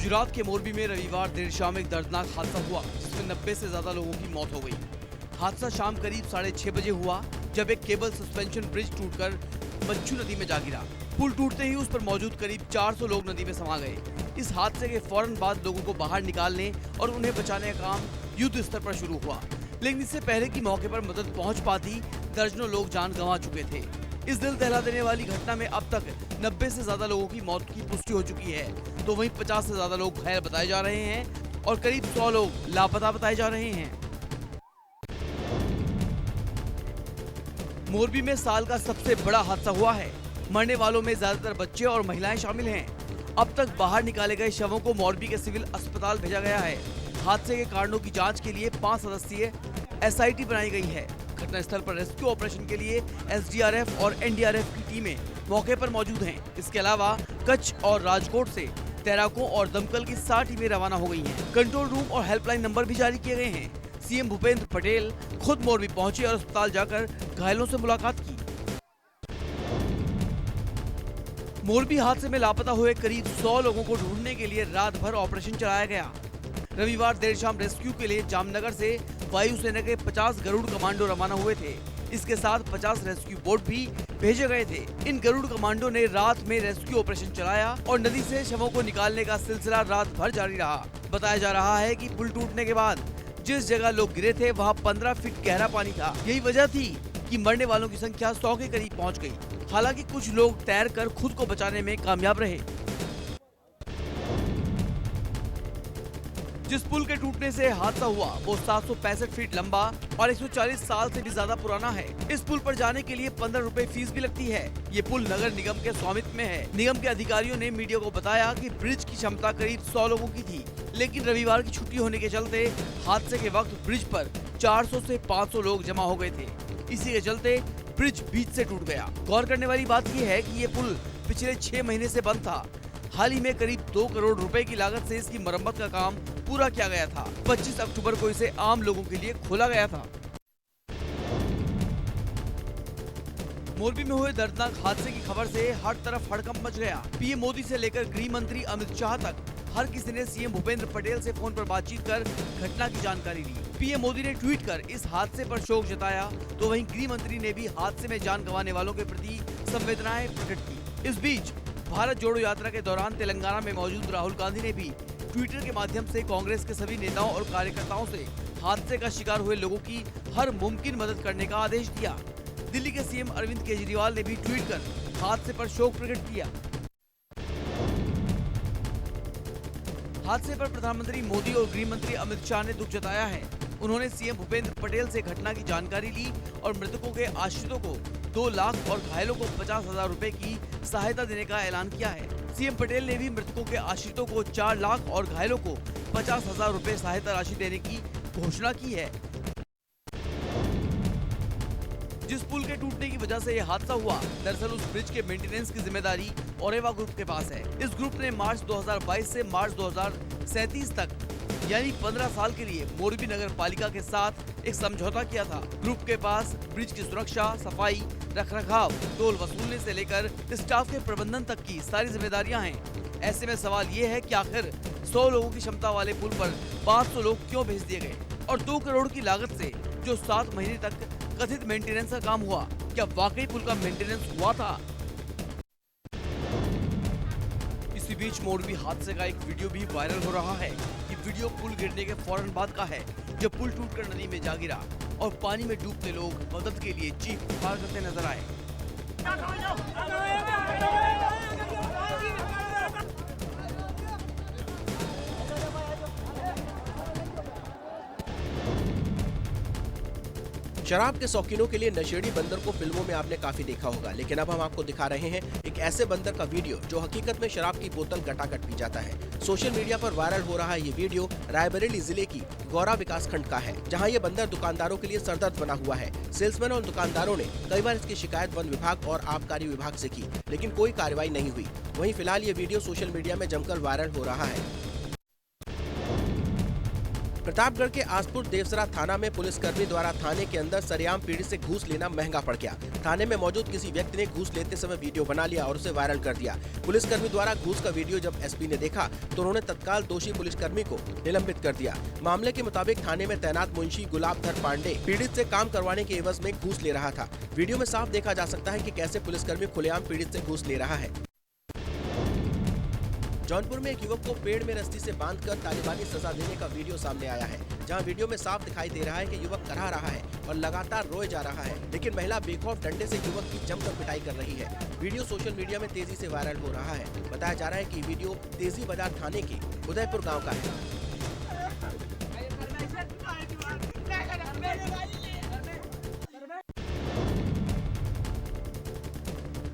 गुजरात के मोरबी में रविवार देर शाम एक दर्दनाक हादसा हुआ जिसमें 90 से ज्यादा लोगों की मौत हो गई। हादसा शाम करीब 6:30 बजे हुआ जब एक केबल सस्पेंशन ब्रिज टूटकर बच्चू नदी में जा गिरा। पुल टूटते ही उस पर मौजूद करीब 400 लोग नदी में समा गए। इस हादसे के फौरन बाद लोगों को बाहर निकालने और उन्हें बचाने का काम युद्ध स्तर पर शुरू हुआ, लेकिन इससे पहले कि मौके पर मदद पहुंच पाती दर्जनों लोग जान गंवा चुके थे। इस दिल दहला देने वाली घटना में अब तक 90 से ज्यादा लोगों की मौत की पुष्टि हो चुकी है, तो वहीं 50 से ज्यादा लोग घायल बताए जा रहे हैं और करीब 100 लोग लापता बताए जा रहे हैं। मोरबी में साल का सबसे बड़ा हादसा हुआ है। मरने वालों में ज्यादातर बच्चे और महिलाएं शामिल हैं। अब तक बाहर निकाले गए शवों को मोरबी के सिविल अस्पताल भेजा गया है। हादसे के कारणों की जांच के लिए 5 सदस्यीय SIT बनाई गई है। घटनास्थल पर रेस्क्यू ऑपरेशन के लिए SDRF और NDRF की टीमें मौके पर मौजूद हैं। इसके अलावा कच्छ और राजकोट से तैराकों और दमकल की 60 टीमें रवाना हो गई हैं। कंट्रोल रूम और हेल्पलाइन नंबर भी जारी किए गए हैं। CM भूपेंद्र पटेल खुद मोरबी पहुंचे और अस्पताल जाकर घायलों से मुलाकात की। मोरबी हादसे में लापता हुए करीब 100 लोगों को ढूंढने के लिए रात भर ऑपरेशन चलाया गया। रविवार देर शाम रेस्क्यू के लिए जामनगर से वायुसेना के 50 गरुड़ कमांडो रवाना हुए थे। इसके साथ 50 रेस्क्यू बोट भी भेजे गए थे। इन गरुड़ कमांडो ने रात में रेस्क्यू ऑपरेशन चलाया और नदी से शवों को निकालने का सिलसिला रात भर जारी रहा। बताया जा रहा है कि पुल टूटने के बाद जिस जगह लोग गिरे थे वहाँ 15 फीट गहरा पानी था। यही वजह थी कि मरने वालों की संख्या 100 के करीब पहुँच गयी। हालांकि कुछ लोग तैरकर खुद को बचाने में कामयाब रहे। जिस पुल के टूटने से हादसा हुआ वो 765 फीट लंबा और 140 साल से भी ज्यादा पुराना है। इस पुल पर जाने के लिए 15 रुपए फीस भी लगती है। ये पुल नगर निगम के स्वामित्व में है। निगम के अधिकारियों ने मीडिया को बताया कि ब्रिज की क्षमता करीब 100 लोगों की थी, लेकिन रविवार की छुट्टी होने के चलते हादसे के वक्त ब्रिज पर 400 से 500 लोग जमा हो गए थे। इसी के चलते ब्रिज बीच से टूट गया। गौर करने वाली बात यह है कि ये पुल पिछले 6 महीने से बंद था। हाल ही में करीब 2 करोड़ रुपए की लागत से इसकी मरम्मत का काम पूरा किया गया था। 25 अक्टूबर को इसे आम लोगों के लिए खोला गया था। मोरबी में हुए दर्दनाक हादसे की खबर से हर तरफ हड़कंप मच गया। PM मोदी से लेकर गृह मंत्री अमित शाह तक हर किसी ने CM भूपेंद्र पटेल से फोन पर बातचीत कर घटना की जानकारी ली। PM मोदी ने ट्वीट कर इस हादसे पर शोक जताया, तो वहीं गृह मंत्री ने भी हादसे में जान गंवाने वालों के प्रति संवेदनाएं प्रकट की। इस बीच भारत जोड़ो यात्रा के दौरान तेलंगाना में मौजूद राहुल गांधी ने भी ट्विटर के माध्यम से कांग्रेस के सभी नेताओं और कार्यकर्ताओं से हादसे का शिकार हुए लोगों की हर मुमकिन मदद करने का आदेश दिया। दिल्ली के CM अरविंद केजरीवाल ने भी ट्वीट कर हादसे पर शोक प्रकट किया। हादसे पर प्रधानमंत्री मोदी और गृह मंत्री अमित शाह ने दुख जताया है। उन्होंने CM भूपेंद्र पटेल से घटना की जानकारी ली और मृतकों के आश्रितों को 2 लाख और घायलों को 50,000 रुपए की सहायता देने का ऐलान किया है। CM पटेल ने भी मृतकों के आश्रितों को 4 लाख और घायलों को 50,000 रुपए सहायता राशि देने की घोषणा की है। जिस पुल के टूटने की वजह से यह हादसा हुआ, दरअसल उस ब्रिज के मेंटेनेंस की जिम्मेदारी ओरेवा ग्रुप के पास है। इस ग्रुप ने मार्च 2022 से मार्च 2037 तक यानी 15 साल के लिए मोरबी नगर पालिका के साथ एक समझौता किया था। ग्रुप के पास ब्रिज की सुरक्षा, सफाई, रखरखाव, टोल वसूलने से लेकर स्टाफ के प्रबंधन तक की सारी जिम्मेदारियां हैं। ऐसे में सवाल ये है कि आखिर 100 लोगों की क्षमता वाले पुल पर 500 लोग क्यों भेज दिए गए और 2 करोड़ की लागत से जो 7 महीने तक कथित मेंटेनेंस का काम हुआ, क्या वाकई पुल का मेंटेनेंस हुआ था? इसी बीच मोरबी हादसे का एक वीडियो भी वायरल हो रहा है। ये वीडियो पुल गिरने के फौरन बाद का है, जब पुल टूटकर नदी में जा गिरा और पानी में डूबते लोग मदद के लिए चीख पुकार करते नजर आए। शराब के शौकीनों के लिए नशेड़ी बंदर को फिल्मों में आपने काफी देखा होगा, लेकिन अब हम आपको दिखा रहे हैं एक ऐसे बंदर का वीडियो जो हकीकत में शराब की बोतल गटागट पी जाता है। सोशल मीडिया पर वायरल हो रहा ये वीडियो रायबरेली जिले की गौरा विकास खंड का है, जहां ये बंदर दुकानदारों के लिए सरदर्द बना हुआ है। सेल्समैन और दुकानदारों ने कई बार इसकी शिकायत वन विभाग और आबकारी विभाग से की, लेकिन कोई कार्रवाई नहीं हुई। वहीं फिलहाल ये वीडियो सोशल मीडिया में जमकर वायरल हो रहा है। प्रतापगढ़ के आसपुर देवसरा थाना में पुलिसकर्मी द्वारा थाने के अंदर सरेआम पीड़ित से घूस लेना महंगा पड़ गया। थाने में मौजूद किसी व्यक्ति ने घूस लेते समय वीडियो बना लिया और उसे वायरल कर दिया। पुलिसकर्मी द्वारा घूस का वीडियो जब एसपी ने देखा तो उन्होंने तत्काल दोषी पुलिसकर्मी को निलंबित कर दिया। मामले के मुताबिक थाने में तैनात मुंशी गुलाबधर पांडे पीड़ित से काम करवाने के एवज में घूस ले रहा था। वीडियो में साफ देखा जा सकता है कि कैसे पुलिसकर्मी खुलेआम पीड़ित से घूस ले रहा है। जौनपुर में एक युवक को पेड़ में रस्सी से बांधकर तालिबानी सजा देने का वीडियो सामने आया है, जहां वीडियो में साफ दिखाई दे रहा है कि युवक कराह रहा है और लगातार रोए जा रहा है, लेकिन महिला बेखौफ डंडे से युवक की जमकर पिटाई कर रही है। वीडियो सोशल मीडिया में तेजी से वायरल हो रहा है। बताया जा रहा है कि वीडियो तेजी बाजार थाने के उदयपुर गाँव का है।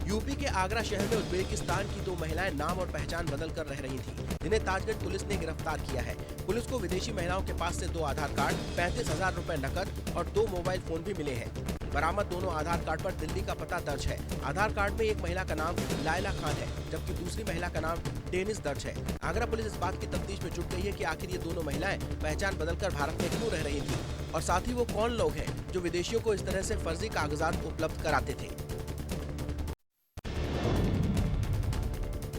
यूपी के आगरा शहर में उज्बेकिस्तान की 2 महिलाएं नाम और पहचान बदल कर रह रही थीं, जिन्हें ताजगढ़ पुलिस ने गिरफ्तार किया है। पुलिस को विदेशी महिलाओं के पास से 2 आधार कार्ड, 35,000 रुपए नकद और 2 मोबाइल फोन भी मिले हैं। बरामद दोनों आधार कार्ड पर दिल्ली का पता दर्ज है। आधार कार्ड में एक महिला का नाम लायला खान है, जबकि दूसरी महिला का नाम डेनिस दर्ज है। आगरा पुलिस इस बात की तफ्तीश में जुट गई है कि आखिर ये दोनों महिलाएं पहचान बदलकर भारत में क्यों रह रही थी और साथ ही वो कौन लोग हैं जो विदेशियों को इस तरह से फर्जी कागजात उपलब्ध कराते थे।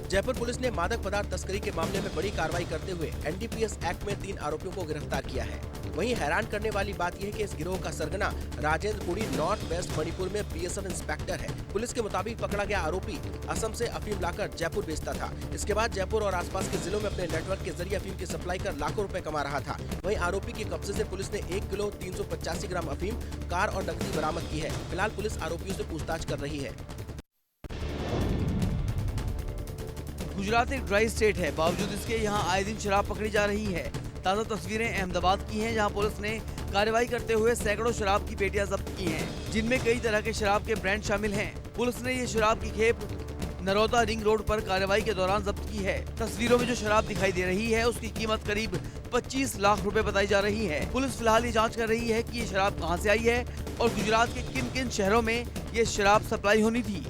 जयपुर पुलिस ने मादक पदार्थ तस्करी के मामले में बड़ी कार्रवाई करते हुए एनडीपीएस एक्ट में 3 आरोपियों को गिरफ्तार किया है। वहीं हैरान करने वाली बात यह है कि इस गिरोह का सरगना राजेंद्र पुरी नॉर्थ वेस्ट मणिपुर में बीएसएफ इंस्पेक्टर है। पुलिस के मुताबिक पकड़ा गया आरोपी असम से अफीम लाकर जयपुर बेचता था। इसके बाद जयपुर और आसपास के जिलों में अपने नेटवर्क के जरिए अफीम की सप्लाई कर लाखों रुपए कमा रहा था। वहीं आरोपी के कब्जे से पुलिस ने 1 किलो 385 ग्राम अफीम, कार और नकदी बरामद की है। फिलहाल पुलिस आरोपियों से पूछताछ कर रही है। गुजरात एक ड्राई स्टेट है, बावजूद इसके यहाँ आए दिन शराब पकड़ी जा रही है। ताज़ा तस्वीरें अहमदाबाद की हैं, जहाँ पुलिस ने कार्रवाई करते हुए सैकड़ों शराब की पेटियां जब्त की हैं, जिनमें कई तरह के शराब के ब्रांड शामिल हैं। पुलिस ने ये शराब की खेप नरोदा रिंग रोड पर कार्रवाई के दौरान जब्त की है। तस्वीरों में जो शराब दिखाई दे रही है उसकी कीमत करीब 25 लाख रुपए बताई जा रही है। पुलिस फिलहाल ये जाँच कर रही है कि ये शराब कहाँ से आई है और गुजरात के किन किन शहरों में ये शराब सप्लाई होनी थी।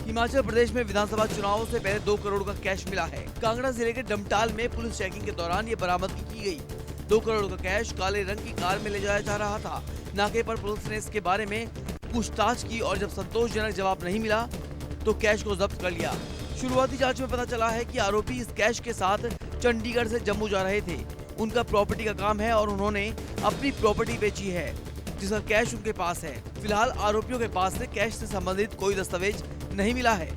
हिमाचल प्रदेश में विधानसभा चुनावों से पहले 2 करोड़ का कैश मिला है। कांगड़ा जिले के डमटाल में पुलिस चेकिंग के दौरान ये बरामदगी की गई। 2 करोड़ का कैश काले रंग की कार में ले जाया जा रहा था। नाके पर पुलिस ने इसके बारे में पूछताछ की और जब संतोषजनक जवाब नहीं मिला तो कैश को जब्त कर लिया। शुरुआती जांच में पता चला है कि आरोपी इस कैश के साथ चंडीगढ़ से जम्मू जा रहे थे। उनका प्रॉपर्टी का काम है और उन्होंने अपनी प्रॉपर्टी बेची है, जिसका कैश उनके पास है। फिलहाल आरोपियों के पास से कैश से संबंधित कोई दस्तावेज नहीं मिला है।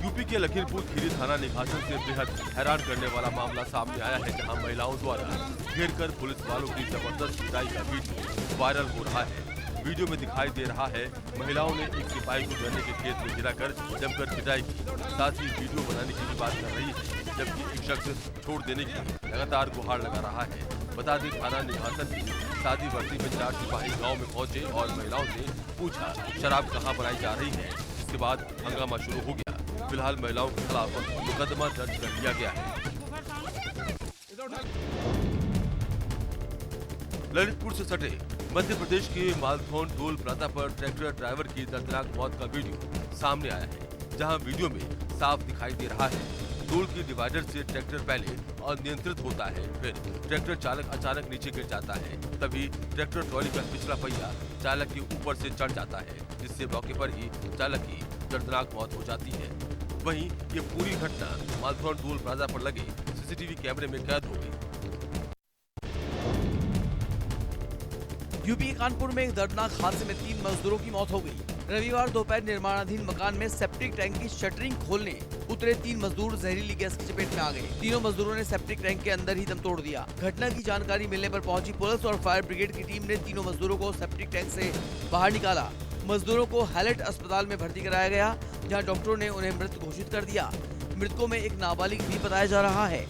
यूपी के लखीमपुर खीरी थाना निकासन से बेहद हैरान करने वाला मामला सामने आया है, जहां महिलाओं द्वारा घेरकर पुलिस वालों की जबरदस्त पिटाई का वीडियो वायरल हो रहा है। वीडियो में दिखाई दे रहा है महिलाओं ने एक सिपाही को गन्ने के खेत में गिराकर जमकर पिटाई की। साथ ही वीडियो बनाने की भी बात कर रही है, जबकि एक शख्स छोड़ देने की लगातार गुहार लगा रहा है। बता दें, थाना निकासन की शादी वर्दी में 4 सिपाही गांव में पहुंचे और महिलाओं से पूछा शराब कहां बनाई जा रही है। इसके बाद हंगामा शुरू हो गया। फिलहाल महिलाओं के खिलाफ मुकदमा दर्ज कर लिया गया है। ललितपुर से सटे मध्य प्रदेश के मालथौन टोल प्लाजा पर ट्रैक्टर ड्राइवर की दर्दनाक मौत का वीडियो सामने आया है, जहां वीडियो में साफ दिखाई दे रहा है टोल की डिवाइडर से ट्रैक्टर पहले अनियंत्रित होता है, फिर ट्रैक्टर चालक अचानक नीचे गिर जाता है। तभी ट्रैक्टर ट्रॉली का पिछला पहिया चालक के ऊपर से चढ़ जाता है, जिससे मौके पर ही चालक की दर्दनाक मौत हो जाती है। वहीं ये पूरी घटना मालथौन टोल प्लाजा पर लगे सीसीटीवी कैमरे में कैद हो गई। यूपी के कानपुर में एक दर्दनाक हादसे में 3 मजदूरों की मौत हो गई। रविवार दोपहर निर्माणाधीन मकान में सेप्टिक टैंक की शटरिंग खोलने उतरे 3 मजदूर जहरीली गैस की चपेट में आ गए। तीनों मजदूरों ने सेप्टिक टैंक के अंदर ही दम तोड़ दिया। घटना की जानकारी मिलने पर पहुंची पुलिस और फायर ब्रिगेड की टीम ने तीनों मजदूरों को सेप्टिक टैंक से बाहर निकाला। मजदूरों को हैलेट अस्पताल में भर्ती कराया गया, जहाँ डॉक्टरों ने उन्हें मृत घोषित कर दिया। मृतकों में एक नाबालिग भी बताया जा रहा है।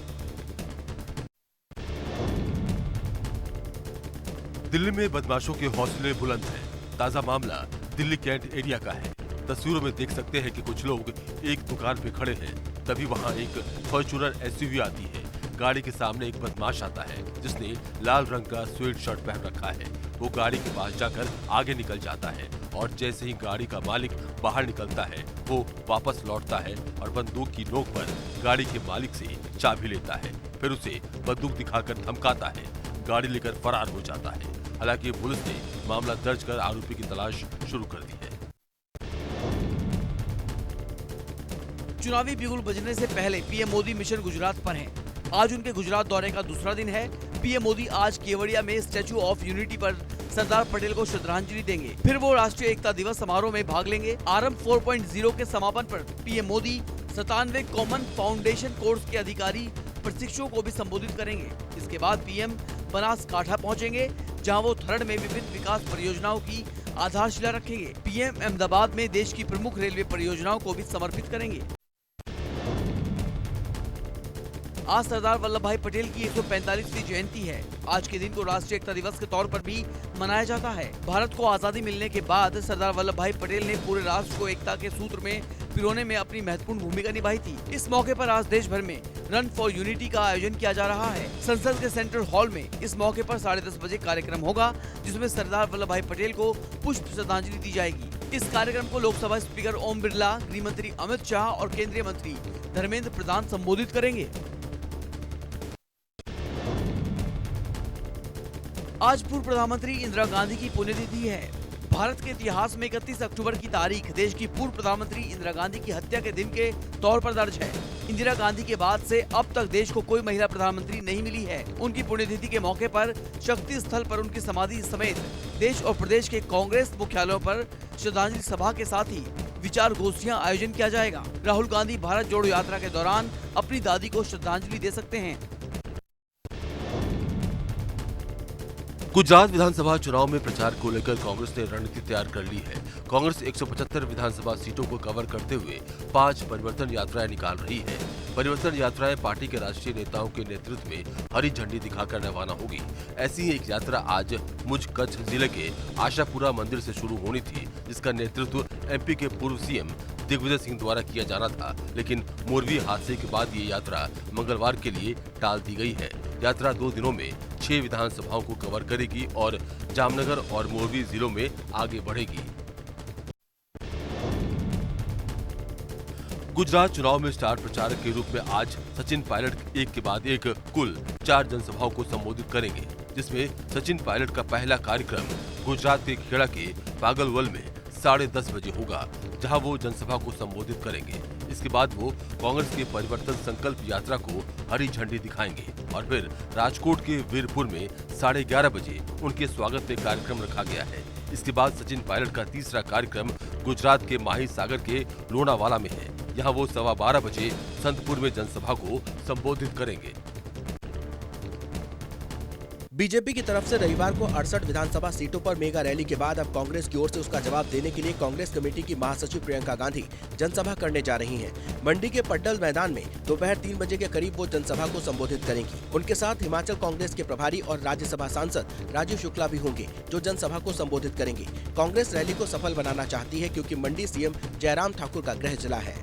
दिल्ली में बदमाशों के हौसले बुलंद हैं। ताजा मामला दिल्ली कैंट एरिया का है। तस्वीरों में देख सकते हैं कि कुछ लोग एक दुकान पे खड़े हैं, तभी वहां एक फॉर्च्यूनर एसयूवी आती है, गाड़ी के सामने एक बदमाश आता है जिसने लाल रंग का स्वेट शर्ट पहन रखा है। वो गाड़ी के पास जाकर आगे निकल जाता है और जैसे ही गाड़ी का मालिक बाहर निकलता है वो वापस लौटता है और बंदूक की नोक पर गाड़ी के मालिक से चाबी लेता है, फिर उसे बंदूक दिखाकर धमकाता है, गाड़ी लेकर फरार हो जाता है। हालांकि पुलिस ने मामला दर्ज कर आरोपी की तलाश शुरू कर दी है। चुनावी बिगुल बजने से पहले पीएम मोदी मिशन गुजरात पर हैं। आज उनके गुजरात दौरे का दूसरा दिन है। पीएम मोदी आज केवड़िया में स्टैच्यू ऑफ यूनिटी पर सरदार पटेल को श्रद्धांजलि देंगे। फिर वो राष्ट्रीय एकता दिवस समारोह में भाग लेंगे। आरंभ 4.0 के समापन पर PM Modi 97 common foundation course के अधिकारी प्रशिक्षुओं को भी संबोधित करेंगे। इसके बाद पीएम बनासकांठा पहुंचेंगे, जहां वो थरड़ में विभिन्न विकास परियोजनाओं की आधारशिला रखेंगे। पीएम अहमदाबाद में देश की प्रमुख रेलवे परियोजनाओं को भी समर्पित करेंगे। आज सरदार वल्लभ भाई पटेल की 145वीं जयंती है। आज के दिन को राष्ट्रीय एकता दिवस के तौर पर भी मनाया जाता है। भारत को आजादी मिलने के बाद सरदार वल्लभ भाई पटेल ने पूरे राष्ट्र को एकता के सूत्र में पिरोने में अपनी महत्वपूर्ण भूमिका निभाई थी। इस मौके पर आज देश भर में रन फॉर यूनिटी का आयोजन किया जा रहा है। संसद के सेंट्रल हॉल में इस मौके पर 10:30 बजे कार्यक्रम होगा, जिसमें सरदार वल्लभ भाई पटेल को पुष्प श्रद्धांजलि दी जाएगी। इस कार्यक्रम को लोकसभा स्पीकर ओम बिरला, गृह मंत्री अमित शाह और केंद्रीय मंत्री धर्मेंद्र प्रधान संबोधित करेंगे। आज पूर्व प्रधानमंत्री इंदिरा गांधी की पुण्यतिथि है। भारत के इतिहास में 31 अक्टूबर की तारीख देश की पूर्व प्रधानमंत्री इंदिरा गांधी की हत्या के दिन के तौर पर दर्ज है। इंदिरा गांधी के बाद से अब तक देश को कोई महिला प्रधानमंत्री नहीं मिली है। उनकी पुण्यतिथि के मौके पर शक्ति स्थल पर उनकी समाधि समेत देश और प्रदेश के कांग्रेस मुख्यालयों पर श्रद्धांजलि सभा के साथ ही विचार गोष्ठियां आयोजन किया जाएगा। राहुल गांधी भारत जोड़ो यात्रा के दौरान अपनी दादी को श्रद्धांजलि दे सकते हैं। गुजरात विधानसभा चुनाव में प्रचार को लेकर कांग्रेस ने रणनीति तैयार कर ली है। कांग्रेस 175 विधानसभा सीटों को कवर करते हुए 5 परिवर्तन यात्राएं निकाल रही है। परिवर्तन यात्राएं पार्टी के राष्ट्रीय नेताओं के नेतृत्व में हरी झंडी दिखाकर रवाना होगी। ऐसी ही एक यात्रा आज मुझ कच्छ जिले के आशापुरा मंदिर से शुरू होनी थी, जिसका नेतृत्व एमपी के पूर्व सीएम दिग्विजय सिंह द्वारा किया जाना था, लेकिन मोरबी हादसे के बाद ये यात्रा मंगलवार के लिए टाल दी गई है। यात्रा 2 दिनों में 6 विधानसभाओं को कवर करेगी और जामनगर और मोरबी जिलों में आगे बढ़ेगी। गुजरात चुनाव में स्टार प्रचारक के रूप में आज सचिन पायलट एक के बाद एक कुल 4 जनसभाओं को संबोधित करेंगे, जिसमें सचिन पायलट का पहला कार्यक्रम गुजरात के खेड़ा के पागलवल में 10:30 बजे होगा, जहां वो जनसभा को संबोधित करेंगे। इसके बाद वो कांग्रेस के परिवर्तन संकल्प यात्रा को हरी झंडी दिखाएंगे और फिर राजकोट के वीरपुर में 11:30 बजे उनके स्वागत में कार्यक्रम रखा गया है। इसके बाद सचिन पायलट का तीसरा कार्यक्रम गुजरात के माही सागर के लोनावाला में है। यहाँ वो 12:15 बजे संतपुर में जनसभा को संबोधित करेंगे। बीजेपी की तरफ से रविवार को 68 विधानसभा सीटों पर मेगा रैली के बाद अब कांग्रेस की ओर से उसका जवाब देने के लिए कांग्रेस कमेटी की महासचिव प्रियंका गांधी जनसभा करने जा रही हैं। मंडी के पड्डल मैदान में दोपहर 3 बजे के करीब वो जनसभा को संबोधित करेंगी। उनके साथ हिमाचल कांग्रेस के प्रभारी और राज्यसभा सांसद राजीव शुक्ला भी होंगे, जो जनसभा को संबोधित करेंगे। कांग्रेस रैली को सफल बनाना चाहती है, क्योंकि मंडी सीएम जयराम ठाकुर का गृह जिला है।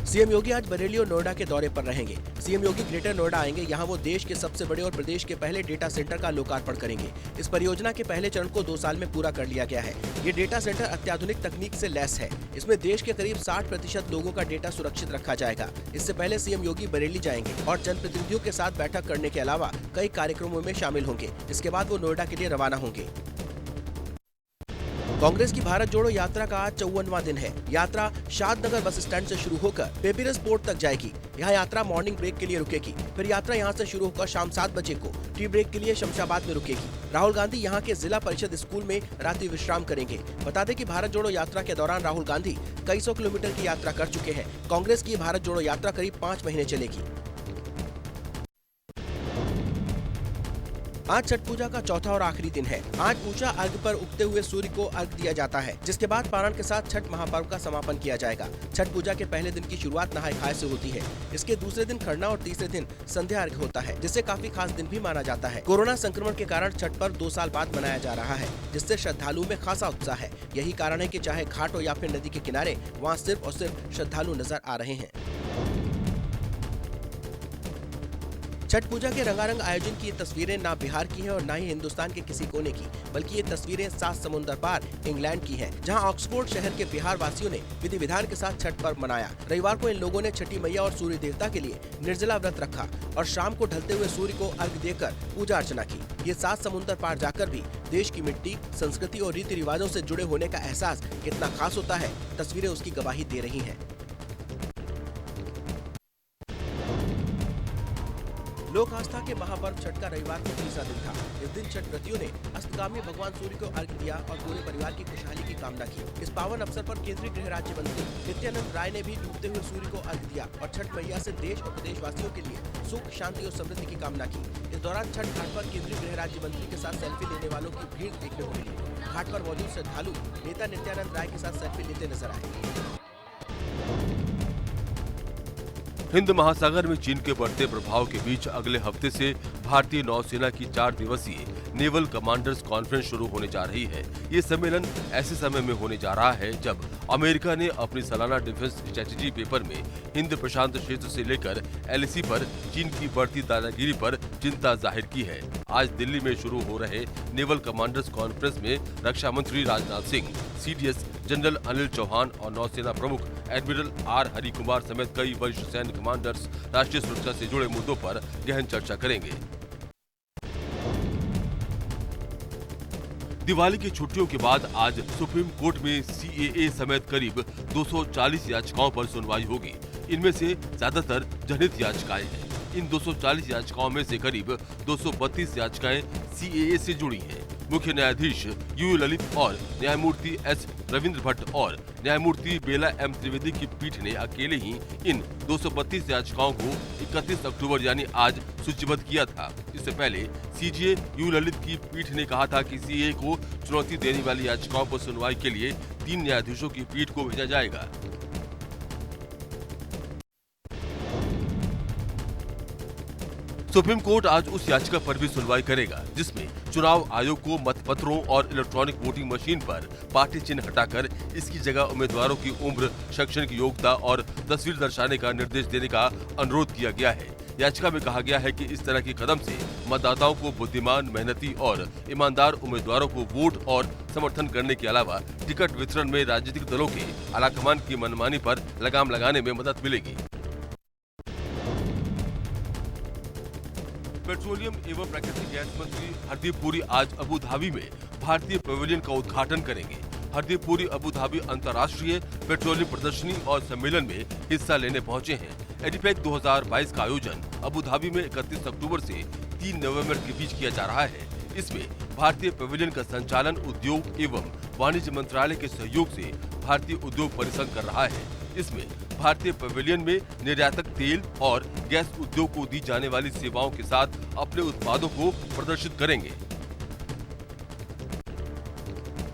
सीएम योगी आज बरेली और नोएडा के दौरे पर रहेंगे। सीएम योगी ग्रेटर नोएडा आएंगे। यहां वो देश के सबसे बड़े और प्रदेश के पहले डेटा सेंटर का लोकार्पण करेंगे। इस परियोजना के पहले चरण को 2 साल में पूरा कर लिया गया है। ये डेटा सेंटर अत्याधुनिक तकनीक से लैस है। इसमें देश के करीब 60% लोगों का डेटा सुरक्षित रखा जाएगा। इससे पहले सीएम योगी बरेली जाएंगे और जनप्रतिनिधियों के साथ बैठक करने के अलावा कई कार्यक्रमों में शामिल होंगे। इसके बाद वो नोएडा के लिए रवाना होंगे। कांग्रेस की भारत जोड़ो यात्रा का आज 54वां दिन है। यात्रा शादनगर बस स्टैंड से शुरू होकर पेपिरस पोर्ट तक जाएगी। यहाँ यात्रा मॉर्निंग ब्रेक के लिए रुकेगी। फिर यात्रा यहाँ से शुरू होकर शाम 7 बजे को टी ब्रेक के लिए शमशाबाद में रुकेगी। राहुल गांधी यहाँ के जिला परिषद स्कूल में रात्रि विश्राम करेंगे। बता दें कि भारत जोड़ो यात्रा के दौरान राहुल गांधी कई 100 किलोमीटर की यात्रा कर चुके हैं। कांग्रेस की भारत जोड़ो यात्रा करीब 5 महीने चलेगी। आज छठ पूजा का चौथा और आखिरी दिन है। आज ऊंचा अर्घ पर उगते हुए सूर्य को अर्घ दिया जाता है, जिसके बाद पारण के साथ छठ महापर्व का समापन किया जाएगा। छठ पूजा के पहले दिन की शुरुआत नहाय खाए से होती है। इसके दूसरे दिन खरना और तीसरे दिन संध्या अर्घ होता है, जिससे काफी खास दिन भी माना जाता है। कोरोना संक्रमण के कारण छठ पर्व 2 साल बाद मनाया जा रहा है, जिससे श्रद्धालुओं में खासा उत्साह है। यही कारण है कि चाहे घाट हो या फिर नदी के किनारे, वहाँ सिर्फ और सिर्फ श्रद्धालु नजर आ रहे हैं। छठ पूजा के रंगारंग आयोजन की ये तस्वीरें ना बिहार की हैं और ना ही हिंदुस्तान के किसी कोने की, बल्कि ये तस्वीरें 7 समुंदर पार इंग्लैंड की हैं, जहां ऑक्सफोर्ड शहर के बिहार वासियों ने विधि विधान के साथ छठ पर्व मनाया। रविवार को इन लोगों ने छठी मैया और सूर्य देवता के लिए निर्जला व्रत रखा और शाम को ढलते हुए सूर्य को अर्घ्य देकर पूजा अर्चना की। ये 7 समुंदर पार जाकर भी देश की मिट्टी, संस्कृति और रीति रिवाजों से जुड़े होने का एहसास कितना खास होता है, तस्वीरें उसकी गवाही दे रही हैं। लोक आस्था के महापर्व छठ का रविवार को तीसरा दिन था। इस दिन छठ व्रतियों ने अस्तगामी भगवान सूर्य को अर्घ्य दिया और पूरे परिवार की खुशहाली की कामना की। इस पावन अवसर पर केंद्रीय गृह राज्य मंत्री नित्यानंद राय ने भी डूबते हुए सूर्य को अर्घ्य दिया और छठ मैया से देश और प्रदेशवासियों के लिए सुख, शांति और समृद्धि की कामना की। इस दौरान छठ घाट पर केंद्रीय गृह राज्य मंत्री के साथ सेल्फी लेने वालों की भीड़ देखने को मिली। घाट पर मौजूद श्रद्धालु नेता नित्यानंद राय के साथ सेल्फी लेते नजर आए। हिंद महासागर में चीन के बढ़ते प्रभाव के बीच अगले हफ्ते से भारतीय नौसेना की 4 दिवसीय नेवल कमांडर्स कॉन्फ्रेंस शुरू होने जा रही है। ये सम्मेलन ऐसे समय में होने जा रहा है जब अमेरिका ने अपनी सालाना डिफेंस स्ट्रेटेजी पेपर में हिंद प्रशांत क्षेत्र से लेकर एलएसी पर चीन की बढ़ती दादागिरी पर चिंता जाहिर की है। आज दिल्ली में शुरू हो रहे नेवल कमांडर्स कॉन्फ्रेंस में रक्षा मंत्री राजनाथ सिंह, सीडीएस जनरल अनिल चौहान और नौसेना प्रमुख एडमिरल आर हरि कुमार समेत कई वरिष्ठ सैन्य कमांडर्स राष्ट्रीय सुरक्षा से जुड़े मुद्दों पर गहन चर्चा करेंगे। दिवाली की छुट्टियों के बाद आज सुप्रीम कोर्ट में सीएए समेत करीब 240 याचिकाओं पर सुनवाई होगी। इनमें से ज्यादातर जनहित याचिकाएं हैं। इन 240 याचिकाओं में से करीब 232 याचिकाएं सीएए से जुड़ी हैं। मुख्य न्यायाधीश यू ललित और न्यायमूर्ति एस रविंद्र भट्ट और न्यायमूर्ति बेला एम त्रिवेदी की पीठ ने अकेले ही इन 232 याचिकाओं को 31 अक्टूबर यानी आज सूचीबद्ध किया था। इससे पहले सीजे यू ललित की पीठ ने कहा था कि सीएए को चुनौती देने वाली याचिकाओं पर सुनवाई के लिए 3 न्यायाधीशों की पीठ को भेजा जाएगा। सुप्रीम कोर्ट आज उस याचिका पर भी सुनवाई करेगा जिसमें चुनाव आयोग को मतपत्रों और इलेक्ट्रॉनिक वोटिंग मशीन पर पार्टी चिन्ह हटाकर इसकी जगह उम्मीदवारों की उम्र, शैक्षणिक योग्यता और तस्वीर दर्शाने का निर्देश देने का अनुरोध किया गया है। याचिका में कहा गया है कि इस तरह के कदम से मतदाताओं को बुद्धिमान, मेहनती और ईमानदार उम्मीदवारों को वोट और समर्थन करने के अलावा टिकट वितरण में राजनीतिक दलों के आलाकमान की मनमानी पर लगाम लगाने में मदद मिलेगी। पेट्रोलियम एवं प्राकृतिक गैस मंत्री हरदीप पुरी आज अबू धाबी में भारतीय पवेलियन का उद्घाटन करेंगे। हरदीप पुरी अबू धाबी अंतर्राष्ट्रीय पेट्रोलियम प्रदर्शनी और सम्मेलन में हिस्सा लेने पहुंचे हैं। एडिपेक 2022 का आयोजन अबू धाबी में 31 अक्टूबर से 3 नवंबर के बीच किया जा रहा है। इसमें भारतीय पवेलियन का संचालन उद्योग एवं वाणिज्य मंत्रालय के सहयोग से भारतीय उद्योग परिसंघ कर रहा है। इसमें भारतीय पवेलियन में निर्यातक तेल और गैस उद्योग को दी जाने वाली सेवाओं के साथ अपने उत्पादों को प्रदर्शित करेंगे।